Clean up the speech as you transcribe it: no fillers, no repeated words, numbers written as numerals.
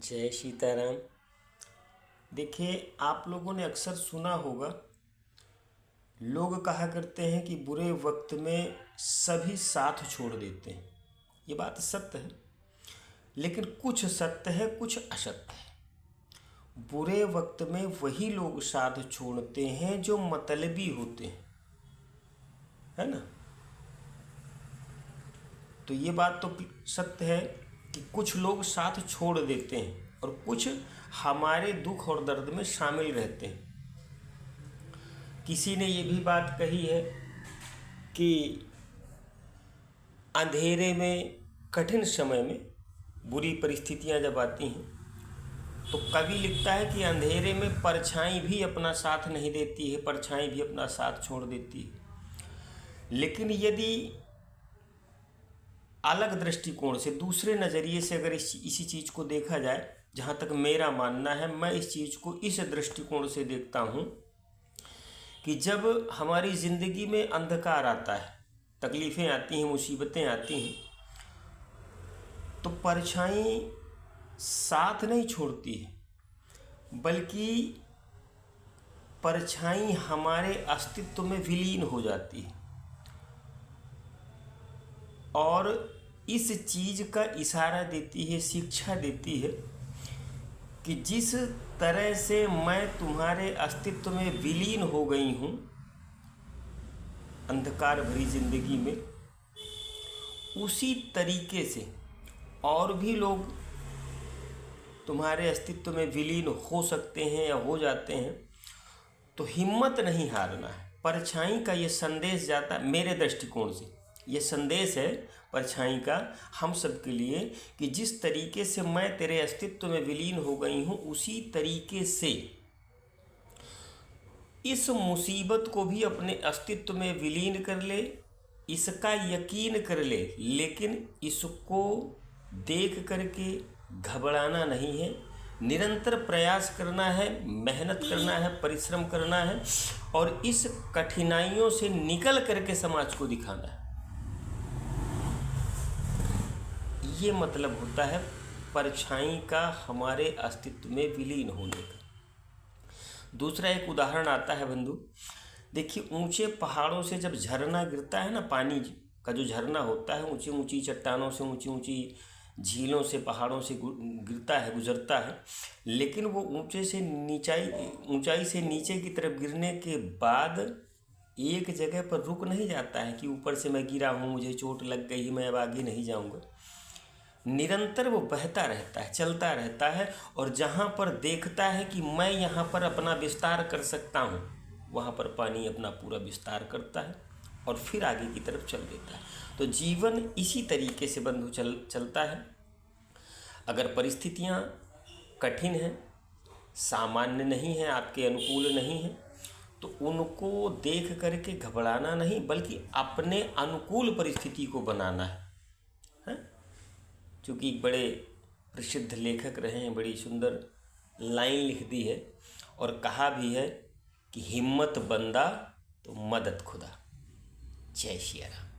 जय सीताराम। देखिए, आप लोगों ने अक्सर सुना होगा, लोग कहा करते हैं कि बुरे वक्त में सभी साथ छोड़ देते हैं। ये बात सत्य है, लेकिन कुछ सत्य है, कुछ असत्य है। बुरे वक्त में वही लोग साथ छोड़ते हैं जो मतलबी होते हैं, है ना। तो ये बात तो सत्य है कि कुछ लोग साथ छोड़ देते हैं और कुछ हमारे दुख और दर्द में शामिल रहते हैं। किसी ने ये भी बात कही है कि अंधेरे में, कठिन समय में, बुरी परिस्थितियां जब आती हैं तो कवि लिखता है कि अंधेरे में परछाई भी अपना साथ नहीं देती है, परछाई भी अपना साथ छोड़ देती है। लेकिन यदि अलग दृष्टिकोण से, दूसरे नज़रिए से अगर इसी चीज़ को देखा जाए, जहाँ तक मेरा मानना है, मैं इस चीज़ को इस दृष्टिकोण से देखता हूँ कि जब हमारी ज़िंदगी में अंधकार आता है, तकलीफ़ें आती हैं, मुसीबतें आती हैं, तो परछाई साथ नहीं छोड़ती है, बल्कि परछाई हमारे अस्तित्व में विलीन हो जाती है। और इस चीज़ का इशारा देती है, शिक्षा देती है कि जिस तरह से मैं तुम्हारे अस्तित्व में विलीन हो गई हूँ अंधकार भरी जिंदगी में, उसी तरीके से और भी लोग तुम्हारे अस्तित्व में विलीन हो सकते हैं या हो जाते हैं। तो हिम्मत नहीं हारना है। परछाई का ये संदेश जाता है, मेरे दृष्टिकोण से ये संदेश है परछाई का हम सब के लिए, कि जिस तरीके से मैं तेरे अस्तित्व में विलीन हो गई हूँ, उसी तरीके से इस मुसीबत को भी अपने अस्तित्व में विलीन कर ले, इसका यकीन कर ले, लेकिन इसको देख करके घबराना नहीं है। निरंतर प्रयास करना है, मेहनत करना है, परिश्रम करना है और इस कठिनाइयों से निकल करके समाज को दिखाना है। ये मतलब होता है परछाई का हमारे अस्तित्व में विलीन होने का। दूसरा एक उदाहरण आता है बंधु। देखिए, ऊंचे पहाड़ों से जब झरना गिरता है ना, पानी का जो झरना होता है, ऊंची ऊंची चट्टानों से, ऊंची ऊंची झीलों से, पहाड़ों से गिरता है, गुजरता है, लेकिन वो ऊंचाई से नीचे की तरफ गिरने के बाद एक जगह पर रुक नहीं जाता है कि ऊपर से मैं गिरा हूँ, मुझे चोट लग गई, मैं अब आगे नहीं जाऊँगा। निरंतर वो बहता रहता है, चलता रहता है, और जहाँ पर देखता है कि मैं यहाँ पर अपना विस्तार कर सकता हूँ, वहाँ पर पानी अपना पूरा विस्तार करता है और फिर आगे की तरफ चल देता है। तो जीवन इसी तरीके से बंधु चलता है। अगर परिस्थितियाँ कठिन हैं, सामान्य नहीं हैं, आपके अनुकूल नहीं हैं, तो उनको देख करके घबराना नहीं, बल्कि अपने अनुकूल परिस्थिति को बनाना है। चूँकि एक बड़े प्रसिद्ध लेखक रहे हैं, बड़ी सुंदर लाइन लिख दी है और कहा भी है कि हिम्मत बंदा तो मदद खुदा। जय श्री राम।